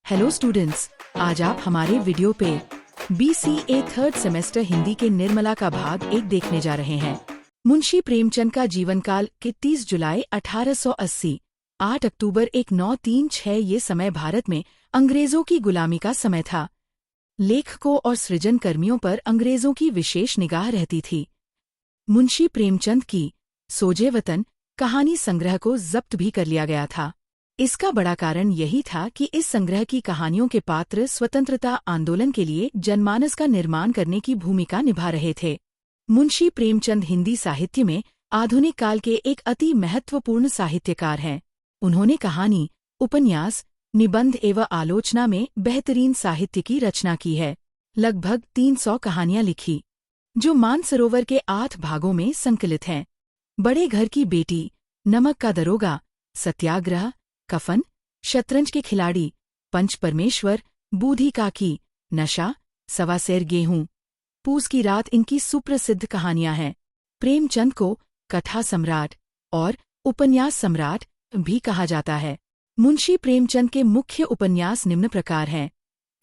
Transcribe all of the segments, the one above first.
Hello students, आज आप हमारे वीडियो पे BCA थर्ड सेमेस्टर हिंदी के निर्मला का भाग 1 देखने जा रहे हैं। मुंशी प्रेमचंद का जीवनकाल 30 जुलाई 1880, 8 अक्टूबर 1936 ये समय भारत में अंग्रेजों की गुलामी का समय था। लेखकों और सृजन कर्मियों पर अंग्रेजों की विशेष निगाह रहती थी। मुंशी प्रेमचंद की सोजे वतन कहानी संग्रह को जब्त भी कर लिया गया था। इसका बड़ा कारण यही था कि इस संग्रह की कहानियों के पात्र स्वतंत्रता आंदोलन के लिए जनमानस का निर्माण करने की भूमिका निभा रहे थे। मुंशी प्रेमचंद हिंदी साहित्य में आधुनिक काल के एक अति महत्वपूर्ण साहित्यकार हैं। उन्होंने कहानी, उपन्यास, निबंध एवं आलोचना में बेहतरीन साहित्य की रचना की है। लगभग 300 कहानियां लिखी, जो मानसरोवर के 8 भागों में संकलित हैं। बड़े घर की बेटी, नमक का दरोगा, सत्याग्रह, कफन, शतरंज के खिलाड़ी, पंच परमेश्वर, बूढ़ी काकी, नशा, सवा सेर गेहूं, पूस की रात इनकी सुप्रसिद्ध कहानियां हैं। प्रेमचंद को कथा सम्राट और उपन्यास सम्राट भी कहा जाता है। मुंशी प्रेमचंद के मुख्य उपन्यास निम्न प्रकार हैं: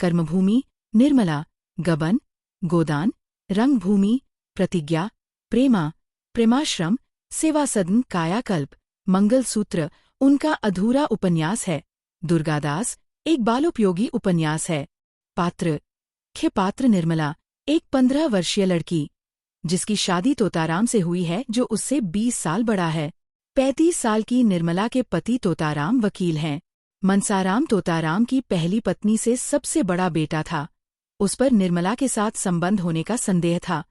कर्मभूमि, निर्मला, गबन, गोदान, रंगभूमि, प्रतिज्ञा, प्रेमा, प्रेमाश्रम, सेवा सदन, कायाकल्प, मंगलसूत्र उनका अधूरा उपन्यास है। दुर्गादास एक बालोपयोगी उपन्यास है। पात्र, मुख्य पात्र निर्मला, एक 15 वर्षीय लड़की, जिसकी शादी तोताराम से हुई है, जो उससे 20 साल बड़ा है। 35 साल की निर्मला के पति तोताराम वकील हैं। मनसाराम तोताराम की पहली पत्नी से सबसे बड़ा बेटा था। उस पर निर्मला के साथ संबंध होने का संदेह था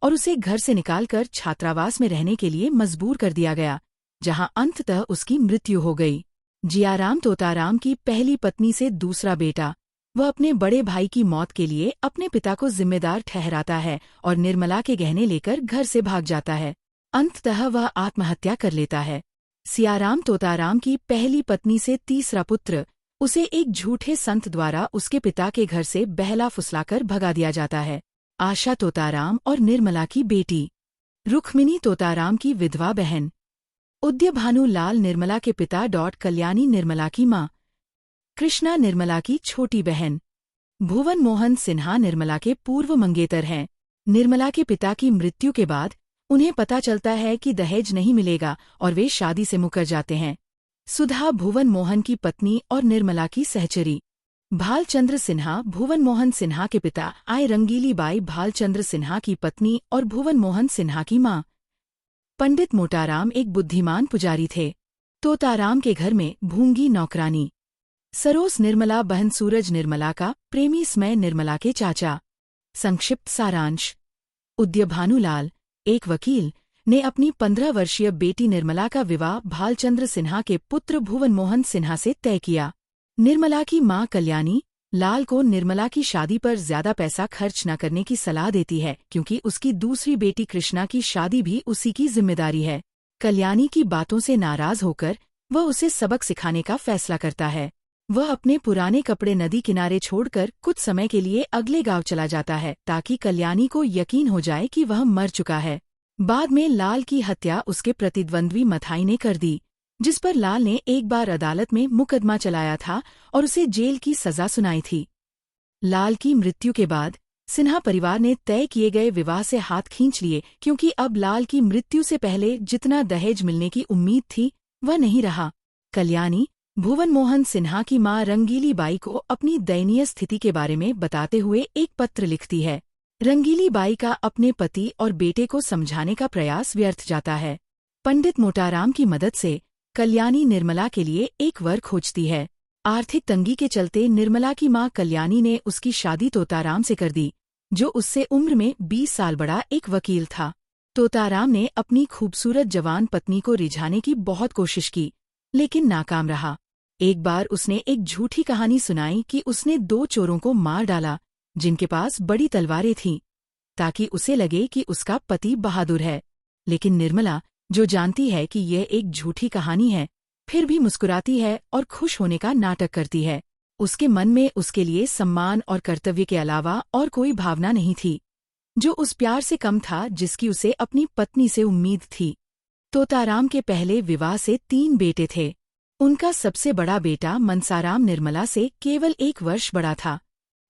और उसे घर से निकालकर छात्रावास में रहने के लिए मजबूर कर दिया गया, जहां अंततः उसकी मृत्यु हो गई। जियाराम तोताराम की पहली पत्नी से दूसरा बेटा, वह अपने बड़े भाई की मौत के लिए अपने पिता को जिम्मेदार ठहराता है और निर्मला के गहने लेकर घर से भाग जाता है। अंततः वह आत्महत्या कर लेता है। सियाराम तोताराम की पहली पत्नी से तीसरा पुत्र, उसे एक झूठे संत द्वारा उसके पिता के घर से बहला फुसलाकर भगा दिया जाता है। आशा तोताराम और निर्मला की बेटी, रुक्मिनी तोताराम की विधवा बहन, उदयभानु लाल निर्मला के पिता, कल्याणी निर्मला की माँ, कृष्णा निर्मला की छोटी बहन, भुवन मोहन सिन्हा निर्मला के पूर्व मंगेतर हैं। निर्मला के पिता की मृत्यु के बाद उन्हें पता चलता है कि दहेज नहीं मिलेगा और वे शादी से मुकर जाते हैं। सुधा भुवन मोहन की पत्नी और निर्मला की सहचरी। भालचंद्र सिन्हा भुवन मोहन सिन्हा के पिता, रंगीली बाई भालचंद्र सिन्हा की पत्नी और भुवन मोहन सिन्हा की माँ। पंडित मोटाराम एक बुद्धिमान पुजारी थे। तोताराम के घर में भूंगी नौकरानी। सरोस निर्मला बहन सूरज निर्मला का प्रेमी स्मय निर्मला के चाचा। संक्षिप्त सारांश: उदयभानुलाल, एक वकील, ने अपनी 15 वर्षीय बेटी निर्मला का विवाह भालचंद्र सिन्हा के पुत्र भुवन मोहन सिन्हा से तय किया। निर्मला की मां कल्याणी लाल को निर्मला की शादी पर ज्यादा पैसा खर्च न करने की सलाह देती है, क्योंकि उसकी दूसरी बेटी कृष्णा की शादी भी उसी की जिम्मेदारी है। कल्याणी की बातों से नाराज होकर वह उसे सबक सिखाने का फैसला करता है। वह अपने पुराने कपड़े नदी किनारे छोड़कर कुछ समय के लिए अगले गांव चला जाता है, ताकि कल्याणी को यकीन हो जाए कि वह मर चुका है। बाद में लाल की हत्या उसके प्रतिद्वंद्वी मथाई ने कर दी, जिस पर लाल ने एक बार अदालत में मुकदमा चलाया था और उसे जेल की सजा सुनाई थी। लाल की मृत्यु के बाद सिन्हा परिवार ने तय किए गए विवाह से हाथ खींच लिए, क्योंकि अब लाल की मृत्यु से पहले जितना दहेज मिलने की उम्मीद थी वह नहीं रहा। कल्याणी भुवन मोहन सिन्हा की मां रंगीली बाई को अपनी दयनीय स्थिति के बारे में बताते हुए एक पत्र लिखती है। रंगीली बाई का अपने पति और बेटे को समझाने का प्रयास व्यर्थ जाता है। पंडित मोटाराम की मदद से कल्याणी निर्मला के लिए एक वर खोजती है। आर्थिक तंगी के चलते निर्मला की मां कल्याणी ने उसकी शादी तोताराम से कर दी, जो उससे उम्र में 20 साल बड़ा एक वकील था। तोताराम ने अपनी खूबसूरत जवान पत्नी को रिझाने की बहुत कोशिश की, लेकिन नाकाम रहा। एक बार उसने एक झूठी कहानी सुनाई कि उसने 2 चोरों को मार डाला, जिनके पास बड़ी तलवारें थीं, ताकि उसे लगे कि उसका पति बहादुर है। लेकिन निर्मला, जो जानती है कि यह एक झूठी कहानी है, फिर भी मुस्कुराती है और खुश होने का नाटक करती है। उसके मन में उसके लिए सम्मान और कर्तव्य के अलावा और कोई भावना नहीं थी, जो उस प्यार से कम था जिसकी उसे अपनी पत्नी से उम्मीद थी। तोताराम के पहले विवाह से 3 बेटे थे। उनका सबसे बड़ा बेटा मनसाराम निर्मला से केवल 1 वर्ष बड़ा था।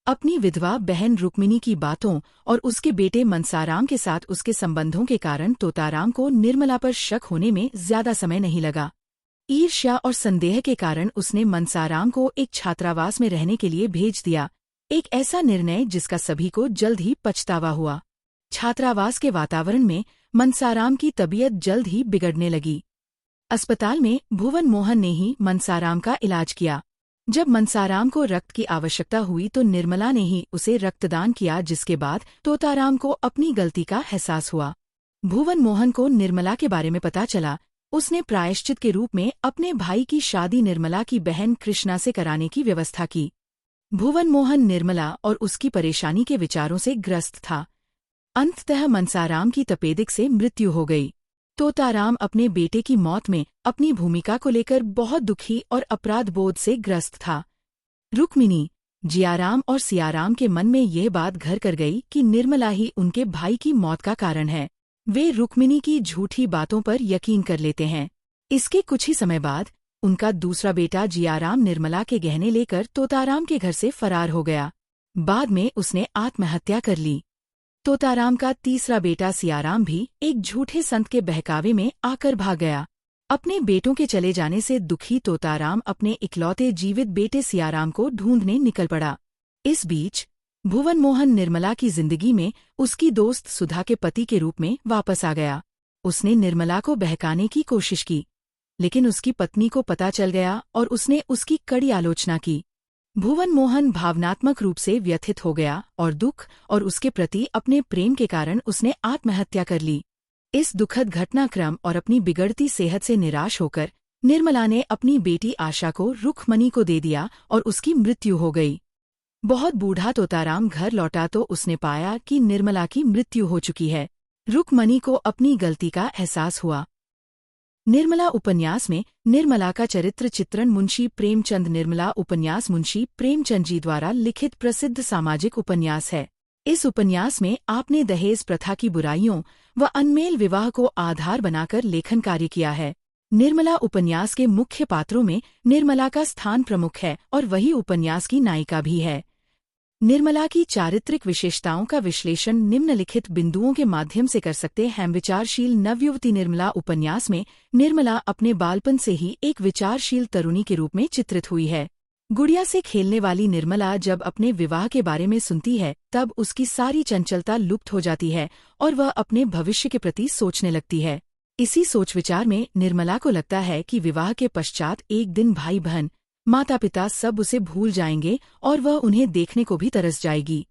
अपनी विधवा बहन रुक्मिणी की बातों और उसके बेटे मनसाराम के साथ उसके संबंधों के कारण तोताराम को निर्मला पर शक होने में ज्यादा समय नहीं लगा। ईर्ष्या और संदेह के कारण उसने मनसाराम को एक छात्रावास में रहने के लिए भेज दिया, एक ऐसा निर्णय जिसका सभी को जल्द ही पछतावा हुआ। छात्रावास के वातावरण में मनसाराम की तबीयत जल्द ही बिगड़ने लगी। अस्पताल में भुवन मोहन ने ही मनसाराम का इलाज किया। जब मनसाराम को रक्त की आवश्यकता हुई तो निर्मला ने ही उसे रक्तदान किया, जिसके बाद तोताराम को अपनी गलती का एहसास हुआ। भुवन मोहन को निर्मला के बारे में पता चला। उसने प्रायश्चित के रूप में अपने भाई की शादी निर्मला की बहन कृष्णा से कराने की व्यवस्था की। भुवन मोहन निर्मला और उसकी परेशानी के विचारों से ग्रस्त था। अंततः मनसाराम की तपेदिक से मृत्यु हो गई। तोताराम अपने बेटे की मौत में अपनी भूमिका को लेकर बहुत दुखी और अपराध बोध से ग्रस्त था। रुक्मिणी, जियाराम और सियाराम के मन में यह बात घर कर गई कि निर्मला ही उनके भाई की मौत का कारण है। वे रुक्मिणी की झूठी बातों पर यकीन कर लेते हैं। इसके कुछ ही समय बाद उनका दूसरा बेटा जियाराम निर्मला के गहने लेकर तोताराम के घर से फरार हो गया। बाद में उसने आत्महत्या कर ली। तोताराम का तीसरा बेटा सियाराम भी एक झूठे संत के बहकावे में आकर भाग गया। अपने बेटों के चले जाने से दुखी तोताराम अपने इकलौते जीवित बेटे सियाराम को ढूंढने निकल पड़ा। इस बीच भुवन मोहन निर्मला की जिंदगी में उसकी दोस्त सुधा के पति के रूप में वापस आ गया। उसने निर्मला को बहकाने की कोशिश की, लेकिन उसकी पत्नी को पता चल गया और उसने उसकी कड़ी आलोचना की। भुवन मोहन भावनात्मक रूप से व्यथित हो गया और दुख और उसके प्रति अपने प्रेम के कारण उसने आत्महत्या कर ली। इस दुखद घटनाक्रम और अपनी बिगड़ती सेहत से निराश होकर निर्मला ने अपनी बेटी आशा को रुक्मणी को दे दिया और उसकी मृत्यु हो गई। बहुत बूढ़ा तोताराम घर लौटा तो उसने पाया कि निर्मला की मृत्यु हो चुकी है। रुक्मणी को अपनी गलती का एहसास हुआ। निर्मला उपन्यास में निर्मला का चरित्र चित्रण मुंशी प्रेमचंद। निर्मला उपन्यास मुंशी प्रेमचंद जी द्वारा लिखित प्रसिद्ध सामाजिक उपन्यास है। इस उपन्यास में आपने दहेज प्रथा की बुराइयों व अनमेल विवाह को आधार बनाकर लेखन कार्य किया है। निर्मला उपन्यास के मुख्य पात्रों में निर्मला का स्थान प्रमुख है और वही उपन्यास की नायिका भी है। निर्मला की चारित्रिक विशेषताओं का विश्लेषण निम्नलिखित बिंदुओं के माध्यम से कर सकते हैं। विचारशील नवयुवती। निर्मला उपन्यास में निर्मला अपने बालपन से ही एक विचारशील तरुणी के रूप में चित्रित हुई है। गुड़िया से खेलने वाली निर्मला जब अपने विवाह के बारे में सुनती है तब उसकी सारी चंचलता लुप्त हो जाती है और वह अपने भविष्य के प्रति सोचने लगती है। इसी सोच विचार में निर्मला को लगता है कि विवाह के पश्चात एक दिन भाई बहन माता पिता सब उसे भूल जाएंगे और वह उन्हें देखने को भी तरस जाएगी।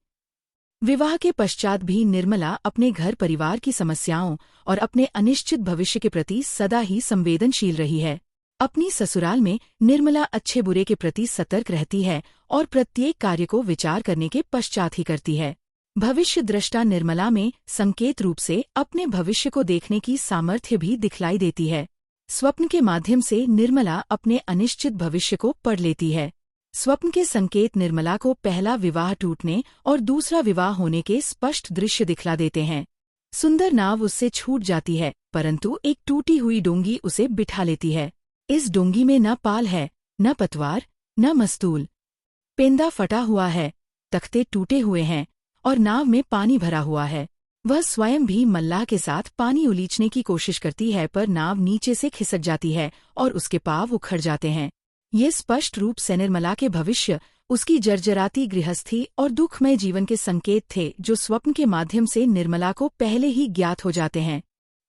विवाह के पश्चात भी निर्मला अपने घर परिवार की समस्याओं और अपने अनिश्चित भविष्य के प्रति सदा ही संवेदनशील रही है। अपनी ससुराल में निर्मला अच्छे बुरे के प्रति सतर्क रहती है और प्रत्येक कार्य को विचार करने के पश्चात ही करती है। भविष्य दृष्टा निर्मला में संकेत रूप से अपने भविष्य को देखने की सामर्थ्य भी दिखलाई देती है। स्वप्न के माध्यम से निर्मला अपने अनिश्चित भविष्य को पढ़ लेती है। स्वप्न के संकेत निर्मला को पहला विवाह टूटने और दूसरा विवाह होने के स्पष्ट दृश्य दिखला देते हैं। सुंदर नाव उससे छूट जाती है, परंतु एक टूटी हुई डोंगी उसे बिठा लेती है। इस डोंगी में न पाल है, न पतवार, न मस्तूल। पेंदा फटा हुआ है, तख्ते टूटे हुए हैं और नाव में पानी भरा हुआ है। वह स्वयं भी मल्लाह के साथ पानी उलीचने की कोशिश करती है, पर नाव नीचे से खिसक जाती है और उसके पांव उखड़ जाते हैं। ये स्पष्ट रूप से निर्मला के भविष्य, उसकी जर्जराती गृहस्थी और दुखमय जीवन के संकेत थे, जो स्वप्न के माध्यम से निर्मला को पहले ही ज्ञात हो जाते हैं।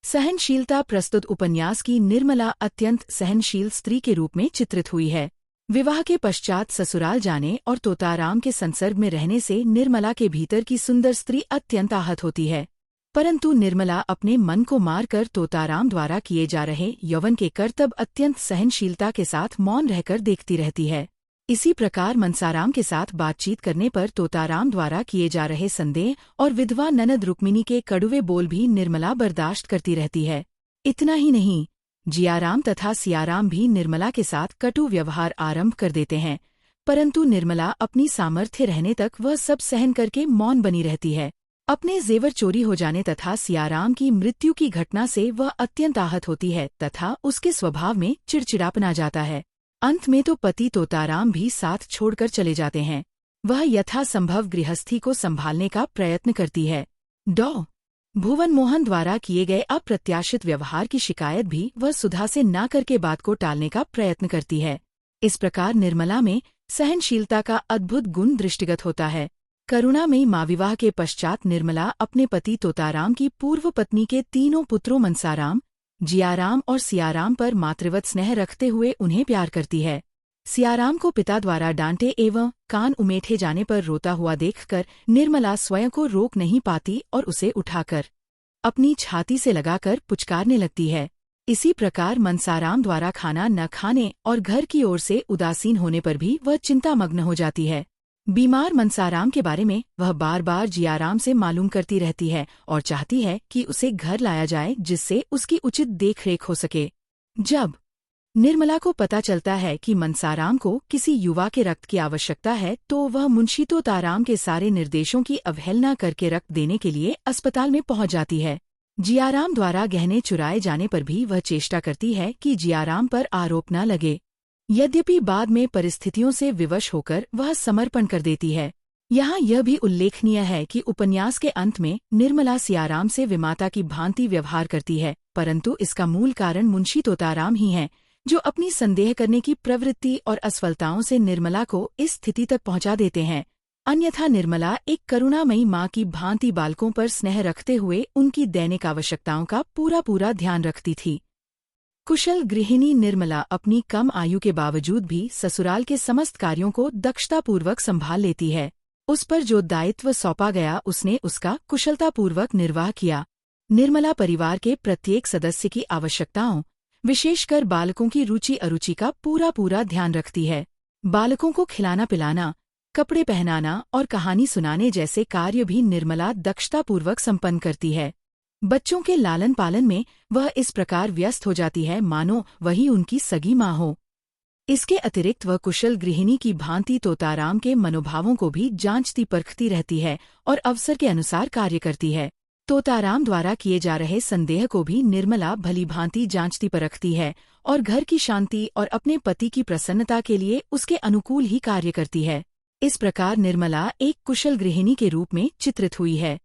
सहनशीलता। प्रस्तुत उपन्यास की निर्मला अत्यंत सहनशील स्त्री के रूप में चित्रित हुई है। विवाह के पश्चात ससुराल जाने और तोताराम के संसर्ग में रहने से निर्मला के भीतर की सुंदर स्त्री अत्यंत आहत होती है, परंतु निर्मला अपने मन को मारकर तोताराम द्वारा किए जा रहे यौवन के करतब अत्यंत सहनशीलता के साथ मौन रहकर देखती रहती है। इसी प्रकार मनसाराम के साथ बातचीत करने पर तोताराम द्वारा किए जा रहे संदेह और विधवा ननद रुक्मिणी के कड़वे बोल भी निर्मला बर्दाश्त करती रहती है। इतना ही नहीं, जियाराम तथा सियाराम भी निर्मला के साथ कटु व्यवहार आरंभ कर देते हैं, परंतु निर्मला अपनी सामर्थ्य रहने तक वह सब सहन करके मौन बनी रहती है। अपने जेवर चोरी हो जाने तथा सियाराम की मृत्यु की घटना से वह अत्यंत आहत होती है तथा उसके स्वभाव में चिड़चिड़ापन आ जाता है। अंत में तो पति तोताराम भी साथ छोड़कर चले जाते हैं। वह यथासंभव गृहस्थी को संभालने का प्रयत्न करती है। डॉ भुवन मोहन द्वारा किए गए अप्रत्याशित व्यवहार की शिकायत भी वह सुधा से ना करके बात को टालने का प्रयत्न करती है। इस प्रकार निर्मला में सहनशीलता का अद्भुत गुण दृष्टिगत होता है। करुणामयी माँ विवाह के पश्चात निर्मला अपने पति तोताराम की पूर्व पत्नी के तीनों पुत्रों मनसाराम, जियाराम और सियाराम पर मातृवत स्नेह रखते हुए उन्हें प्यार करती है। सियाराम को पिता द्वारा डांटे एवं कान उमेठे जाने पर रोता हुआ देखकर निर्मला स्वयं को रोक नहीं पाती और उसे उठाकर अपनी छाती से लगाकर पुचकारने लगती है। इसी प्रकार मनसाराम द्वारा खाना न खाने और घर की ओर से उदासीन होने पर भी वह चिंतामग्न हो जाती है। बीमार मनसाराम के बारे में वह बार बार जियाराम से मालूम करती रहती है और चाहती है कि उसे घर लाया जाए जिससे उसकी उचित देखरेख हो सके। जब निर्मला को पता चलता है कि मनसाराम को किसी युवा के रक्त की आवश्यकता है तो वह मुंशी तोताराम के सारे निर्देशों की अवहेलना करके रक्त देने के लिए अस्पताल में पहुंच जाती है। जियाराम द्वारा गहने चुराए जाने पर भी वह चेष्टा करती है कि जियाराम पर आरोप न लगे। यद्यपि बाद में परिस्थितियों से विवश होकर वह समर्पण कर देती है। यहाँ यह भी उल्लेखनीय है कि उपन्यास के अंत में निर्मला सियाराम से विमाता की भांति व्यवहार करती है, परंतु इसका मूल कारण मुंशी तोताराम ही हैं, जो अपनी संदेह करने की प्रवृत्ति और असफलताओं से निर्मला को इस स्थिति तक पहुंचा देते हैं। अन्यथा निर्मला एक करुणामयी माँ की भांति बालकों पर स्नेह रखते हुए उनकी दैनिक आवश्यकताओं का पूरा ध्यान रखती थी। कुशल गृहिणी निर्मला अपनी कम आयु के बावजूद भी ससुराल के समस्त कार्यों को दक्षतापूर्वक संभाल लेती है। उस पर जो दायित्व सौंपा गया उसने उसका कुशलतापूर्वक निर्वाह किया। निर्मला परिवार के प्रत्येक सदस्य की आवश्यकताओं, विशेषकर बालकों की रुचि अरुचि का पूरा ध्यान रखती है। बालकों को खिलाना पिलाना, कपड़े पहनाना और कहानी सुनाने जैसे कार्य भी निर्मला दक्षतापूर्वक संपन्न करती है। बच्चों के लालन पालन में वह इस प्रकार व्यस्त हो जाती है मानो वही उनकी सगी माँ हो। इसके अतिरिक्त वह कुशल गृहिणी की भांति तोताराम के मनोभावों को भी जांचती परखती रहती है और अवसर के अनुसार कार्य करती है। तोताराम द्वारा किए जा रहे संदेह को भी निर्मला भली भांति जांचती परखती है और घर की शांति और अपने पति की प्रसन्नता के लिए उसके अनुकूल ही कार्य करती है। इस प्रकार निर्मला एक कुशल गृहिणी के रूप में चित्रित हुई है।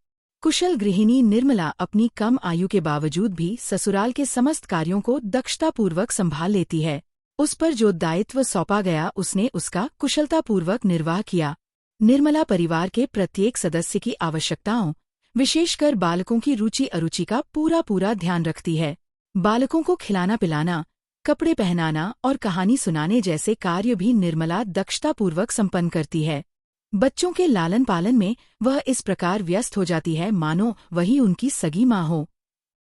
कुशल गृहिणी निर्मला अपनी कम आयु के बावजूद भी ससुराल के समस्त कार्यों को दक्षतापूर्वक संभाल लेती है। उस पर जो दायित्व सौंपा गया उसने उसका कुशलतापूर्वक निर्वाह किया। निर्मला परिवार के प्रत्येक सदस्य की आवश्यकताओं, विशेषकर बालकों की रुचि अरुचि का पूरा ध्यान रखती है। बालकों को खिलाना पिलाना, कपड़े पहनाना और कहानी सुनाने जैसे कार्य भी निर्मला दक्षतापूर्वक संपन्न करती है। बच्चों के लालन पालन में वह इस प्रकार व्यस्त हो जाती है मानो वही उनकी सगी माँ हो।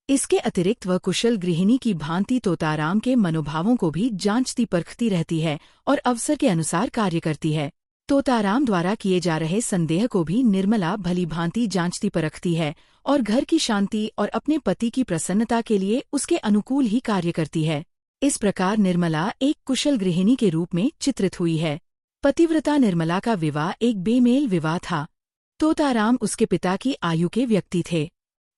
इसके अतिरिक्त वह कुशल गृहिणी की भांति तोताराम के मनोभावों को भी जांचती परखती रहती है और अवसर के अनुसार कार्य करती है। तोताराम द्वारा किए जा रहे संदेह को भी निर्मला भली भांति जांचती परखती है और घर की शांति और अपने पति की प्रसन्नता के लिए उसके अनुकूल ही कार्य करती है। इस प्रकार निर्मला एक कुशल गृहिणी के रूप में चित्रित हुई है। पतिव्रता निर्मला का विवाह एक बेमेल विवाह था। तोताराम उसके पिता की आयु के व्यक्ति थे।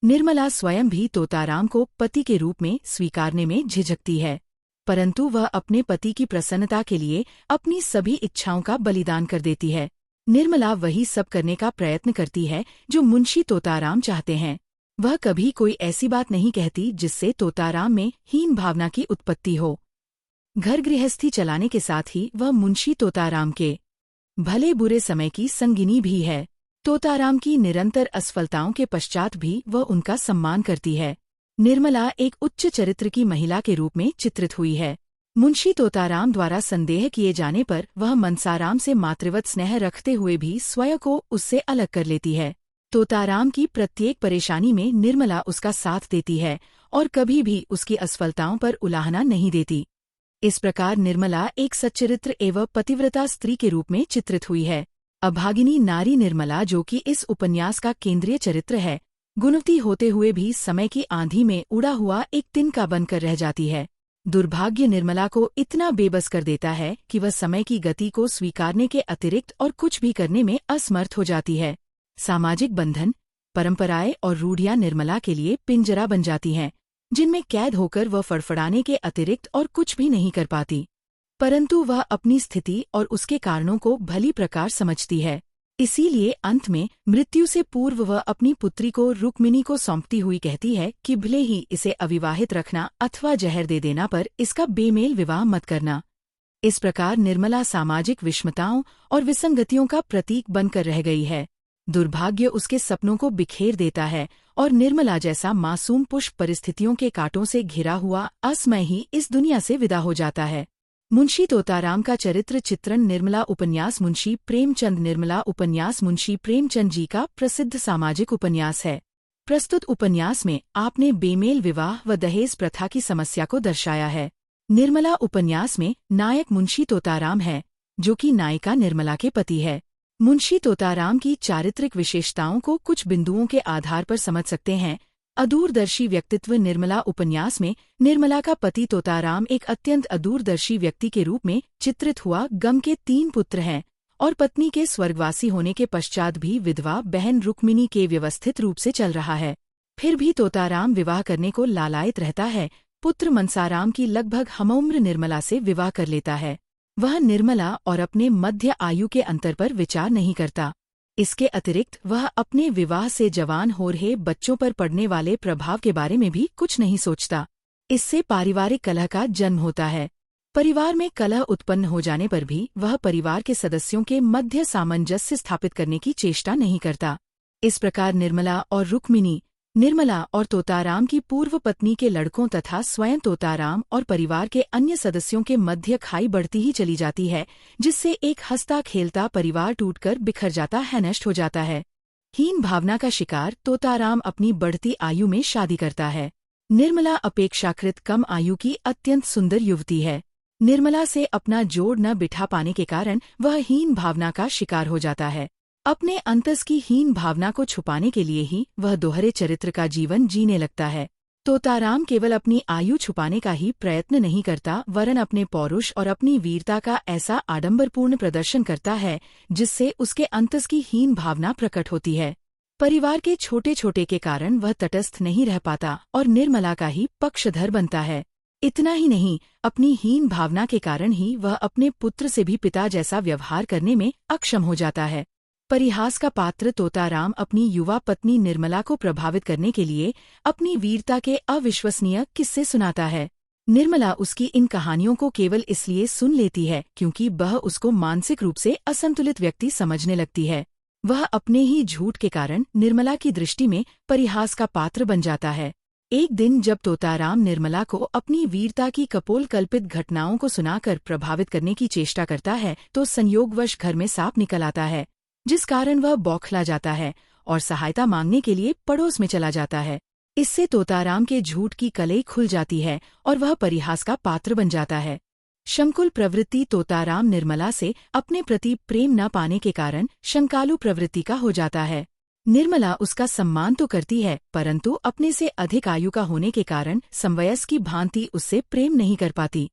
निर्मला स्वयं भी तोताराम को पति के रूप में स्वीकारने में झिझकती है, परंतु वह अपने पति की प्रसन्नता के लिए अपनी सभी इच्छाओं का बलिदान कर देती है। निर्मला वही सब करने का प्रयत्न करती है जो मुंशी तोताराम चाहते हैं। वह कभी कोई ऐसी बात नहीं कहती जिससे तोताराम में हीन भावना की उत्पत्ति हो। घर गृहस्थी चलाने के साथ ही वह मुंशी तोताराम के भले बुरे समय की संगिनी भी है। तोताराम की निरंतर असफलताओं के पश्चात भी वह उनका सम्मान करती है। निर्मला एक उच्च चरित्र की महिला के रूप में चित्रित हुई है। मुंशी तोताराम द्वारा संदेह किए जाने पर वह मनसाराम से मातृवत स्नेह रखते हुए भी स्वयं को उससे अलग कर लेती है। तोताराम की प्रत्येक परेशानी में निर्मला उसका साथ देती है और कभी भी उसकी असफलताओं पर उलाहना नहीं देती। इस प्रकार निर्मला एक सच्चरित्र एवं पतिव्रता स्त्री के रूप में चित्रित हुई है। अभागिनी नारी निर्मला, जो कि इस उपन्यास का केंद्रीय चरित्र है, गुणवती होते हुए भी समय की आंधी में उड़ा हुआ एक तिनका बनकर रह जाती है। दुर्भाग्य निर्मला को इतना बेबस कर देता है कि वह समय की गति को स्वीकारने के अतिरिक्त और कुछ भी करने में असमर्थ हो जाती है। सामाजिक बंधन, परंपराएं और रूढ़ियां निर्मला के लिए पिंजरा बन जाती हैं, जिनमें कैद होकर वह फड़फड़ाने के अतिरिक्त और कुछ भी नहीं कर पाती। परंतु वह अपनी स्थिति और उसके कारणों को भली प्रकार समझती है। इसीलिए अंत में मृत्यु से पूर्व वह अपनी पुत्री को रुक्मिणी को सौंपती हुई कहती है कि भले ही इसे अविवाहित रखना अथवा जहर दे देना, पर इसका बेमेल विवाह मत करना। इस प्रकार निर्मला सामाजिक विषमताओं और विसंगतियों का प्रतीक बनकर रह गई है। दुर्भाग्य उसके सपनों को बिखेर देता है और निर्मला जैसा मासूम पुष्प परिस्थितियों के कांटों से घिरा हुआ असमय ही इस दुनिया से विदा हो जाता है। मुंशी तोताराम का चरित्र चित्रण निर्मला उपन्यास मुंशी प्रेमचंद निर्मला उपन्यास मुंशी प्रेमचंद जी का प्रसिद्ध सामाजिक उपन्यास है। प्रस्तुत उपन्यास में आपने बेमेल विवाह व दहेज प्रथा की समस्या को दर्शाया है। निर्मला उपन्यास में नायक मुंशी तोताराम है, जो कि नायिका निर्मला के पति है। मुंशी तोताराम की चारित्रिक विशेषताओं को कुछ बिंदुओं के आधार पर समझ सकते हैं। अदूरदर्शी व्यक्तित्व निर्मला उपन्यास में निर्मला का पति तोताराम एक अत्यंत अदूरदर्शी व्यक्ति के रूप में चित्रित हुआ। गम के 3 पुत्र हैं और पत्नी के स्वर्गवासी होने के पश्चात भी विधवा बहन रुक्मिणी के व्यवस्थित रूप से चल रहा है। फिर भी तोताराम विवाह करने को लालायित रहता है। पुत्र मनसाराम की लगभग हमउम्र निर्मला से विवाह कर लेता है। वह निर्मला और अपने मध्य आयु के अंतर पर विचार नहीं करता। इसके अतिरिक्त वह अपने विवाह से जवान हो रहे बच्चों पर पड़ने वाले प्रभाव के बारे में भी कुछ नहीं सोचता। इससे पारिवारिक कलह का जन्म होता है। परिवार में कलह उत्पन्न हो जाने पर भी वह परिवार के सदस्यों के मध्य सामंजस्य स्थापित करने की चेष्टा नहीं करता। इस प्रकार निर्मला और तोताराम की पूर्व पत्नी के लड़कों तथा स्वयं तोताराम और परिवार के अन्य सदस्यों के मध्य खाई बढ़ती ही चली जाती है, जिससे एक हंसता खेलता परिवार टूटकर बिखर जाता है, नष्ट हो जाता है। हीन भावना का शिकार तोताराम अपनी बढ़ती आयु में शादी करता है। निर्मला अपेक्षाकृत कम आयु की अत्यंत सुंदर युवती है। निर्मला से अपना जोड़ न बिठा पाने के कारण वह हीन भावना का शिकार हो जाता है। अपने अंतस की हीन भावना को छुपाने के लिए ही वह दोहरे चरित्र का जीवन जीने लगता है। तोताराम केवल अपनी आयु छुपाने का ही प्रयत्न नहीं करता, वरन अपने पौरुष और अपनी वीरता का ऐसा आडंबरपूर्ण प्रदर्शन करता है जिससे उसके अंतस की हीन भावना प्रकट होती है। परिवार के छोटे छोटे के कारण वह तटस्थ नहीं रह पाता और निर्मला का ही पक्षधर बनता है। इतना ही नहीं, अपनी हीन भावना के कारण ही वह अपने पुत्र से भी पिता जैसा व्यवहार करने में अक्षम हो जाता है। परिहास का पात्र तोताराम अपनी युवा पत्नी निर्मला को प्रभावित करने के लिए अपनी वीरता के अविश्वसनीय किस्से सुनाता है। निर्मला उसकी इन कहानियों को केवल इसलिए सुन लेती है क्योंकि वह उसको मानसिक रूप से असंतुलित व्यक्ति समझने लगती है। वह अपने ही झूठ के कारण निर्मला की दृष्टि में परिहास का पात्र बन जाता है। एक दिन जब तोताराम निर्मला को अपनी वीरता की कपोल कल्पित घटनाओं को सुनाकर प्रभावित करने की चेष्टा करता है तो संयोगवश घर में सांप निकल आता है, जिस कारण वह बौखला जाता है और सहायता मांगने के लिए पड़ोस में चला जाता है। इससे तोताराम के झूठ की कलई खुल जाती है और वह परिहास का पात्र बन जाता है। शंकुल प्रवृत्ति तोताराम निर्मला से अपने प्रति प्रेम न पाने के कारण शंकालु प्रवृत्ति का हो जाता है। निर्मला उसका सम्मान तो करती है, परंतु अपने से अधिक आयु का होने के कारण समवयस्क की भांति उससे प्रेम नहीं कर पाती।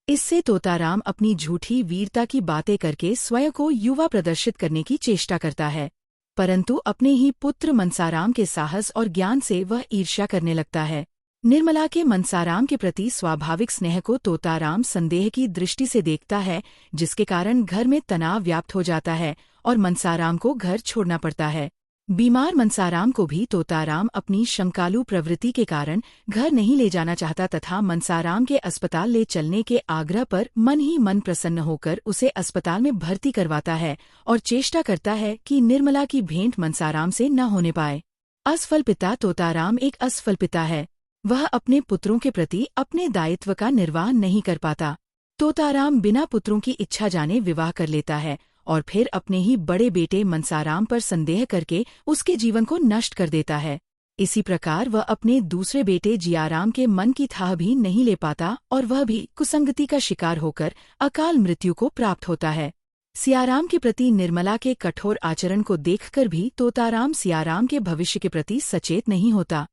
इससे तोताराम अपनी झूठी वीरता की बातें करके स्वयं को युवा प्रदर्शित करने की चेष्टा करता है, परंतु अपने ही पुत्र मनसाराम के साहस और ज्ञान से वह ईर्ष्या करने लगता है। निर्मला के मनसाराम के प्रति स्वाभाविक स्नेह को तोताराम संदेह की दृष्टि से देखता है, जिसके कारण घर में तनाव व्याप्त हो जाता है और मनसाराम को घर छोड़ना पड़ता है। बीमार मनसाराम को भी तोताराम अपनी शंकालु प्रवृत्ति के कारण घर नहीं ले जाना चाहता तथा मनसाराम के अस्पताल ले चलने के आग्रह पर मन ही मन प्रसन्न होकर उसे अस्पताल में भर्ती करवाता है और चेष्टा करता है कि निर्मला की भेंट मनसाराम से न होने पाए। असफल पिता तोताराम एक असफल पिता है। वह अपने पुत्रों के प्रति अपने दायित्व का निर्वाह नहीं कर पाता। तोताराम बिना पुत्रों की इच्छा जाने विवाह कर लेता है और फिर अपने ही बड़े बेटे मनसाराम पर संदेह करके उसके जीवन को नष्ट कर देता है। इसी प्रकार वह अपने दूसरे बेटे जियाराम के मन की थाह भी नहीं ले पाता और वह भी कुसंगति का शिकार होकर अकाल मृत्यु को प्राप्त होता है। सियाराम के प्रति निर्मला के कठोर आचरण को देखकर भी तोताराम सियाराम के भविष्य के प्रति सचेत नहीं होता।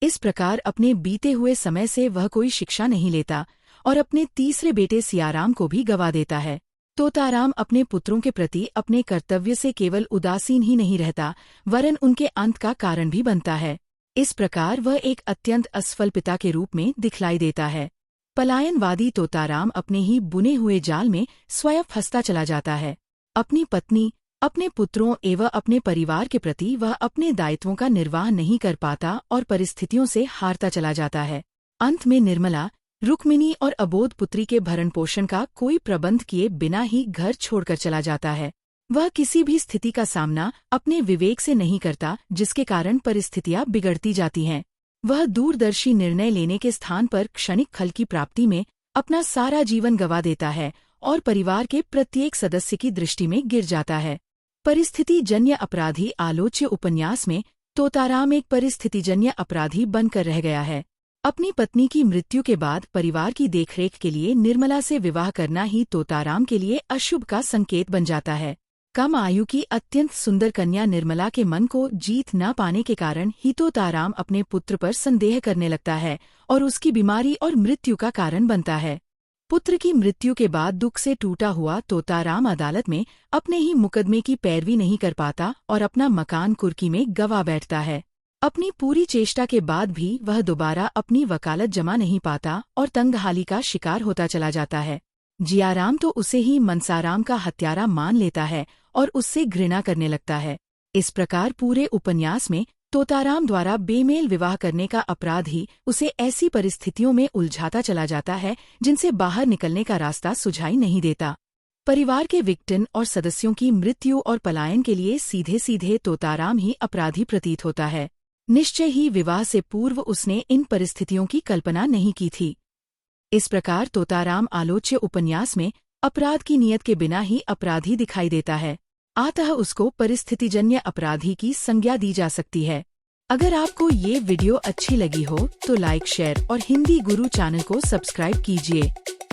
इस प्रकार अपने बीते हुए समय से वह कोई शिक्षा नहीं लेता और अपने तीसरे बेटे सियाराम को भी गवा देता है। तोताराम अपने पुत्रों के प्रति अपने कर्तव्य से केवल उदासीन ही नहीं रहता, वरन उनके अंत का कारण भी बनता है। इस प्रकार वह एक अत्यंत असफल पिता के रूप में दिखलाई देता है। पलायनवादी तोताराम अपने ही बुने हुए जाल में स्वयं फंसता चला जाता है। अपनी पत्नी, अपने पुत्रों एवं अपने परिवार के प्रति वह अपने दायित्वों का निर्वाह नहीं कर पाता और परिस्थितियों से हारता चला जाता है। अंत में निर्मला, रुक्मिणी और अबोध पुत्री के भरण पोषण का कोई प्रबंध किए बिना ही घर छोड़कर चला जाता है। वह किसी भी स्थिति का सामना अपने विवेक से नहीं करता, जिसके कारण परिस्थितियां बिगड़ती जाती हैं। वह दूरदर्शी निर्णय लेने के स्थान पर क्षणिक फल की प्राप्ति में अपना सारा जीवन गंवा देता है और परिवार के प्रत्येक सदस्य की दृष्टि में गिर जाता है। परिस्थितिजन्य अपराधी आलोच्य उपन्यास में तोताराम एक परिस्थितिजन्य अपराधी बनकर रह गया है। अपनी पत्नी की मृत्यु के बाद परिवार की देखरेख के लिए निर्मला से विवाह करना ही तोताराम के लिए अशुभ का संकेत बन जाता है। कम आयु की अत्यंत सुंदर कन्या निर्मला के मन को जीत न पाने के कारण ही तोताराम अपने पुत्र पर संदेह करने लगता है और उसकी बीमारी और मृत्यु का कारण बनता है। पुत्र की मृत्यु के बाद दुख से टूटा हुआ तोताराम अदालत में अपने ही मुकदमे की पैरवी नहीं कर पाता और अपना मकान कुर्की में गंवा बैठता है। अपनी पूरी चेष्टा के बाद भी वह दोबारा अपनी वकालत जमा नहीं पाता और तंगहाली का शिकार होता चला जाता है। जियाराम तो उसे ही मनसाराम का हत्यारा मान लेता है और उससे घृणा करने लगता है। इस प्रकार पूरे उपन्यास में तोताराम द्वारा बेमेल विवाह करने का अपराध ही उसे ऐसी परिस्थितियों में उलझाता चला जाता है जिनसे बाहर निकलने का रास्ता सुझाई नहीं देता। परिवार के विक्टिम और सदस्यों की मृत्यु और पलायन के लिए सीधे सीधे तोताराम ही अपराधी प्रतीत होता है। निश्चय ही विवाह से पूर्व उसने इन परिस्थितियों की कल्पना नहीं की थी। इस प्रकार तोताराम आलोच्य उपन्यास में अपराध की नियत के बिना ही अपराधी दिखाई देता है, अतः उसको परिस्थितिजन्य अपराधी की संज्ञा दी जा सकती है। अगर आपको ये वीडियो अच्छी लगी हो तो लाइक, शेयर और हिंदी गुरु चैनल को सब्सक्राइब कीजिए।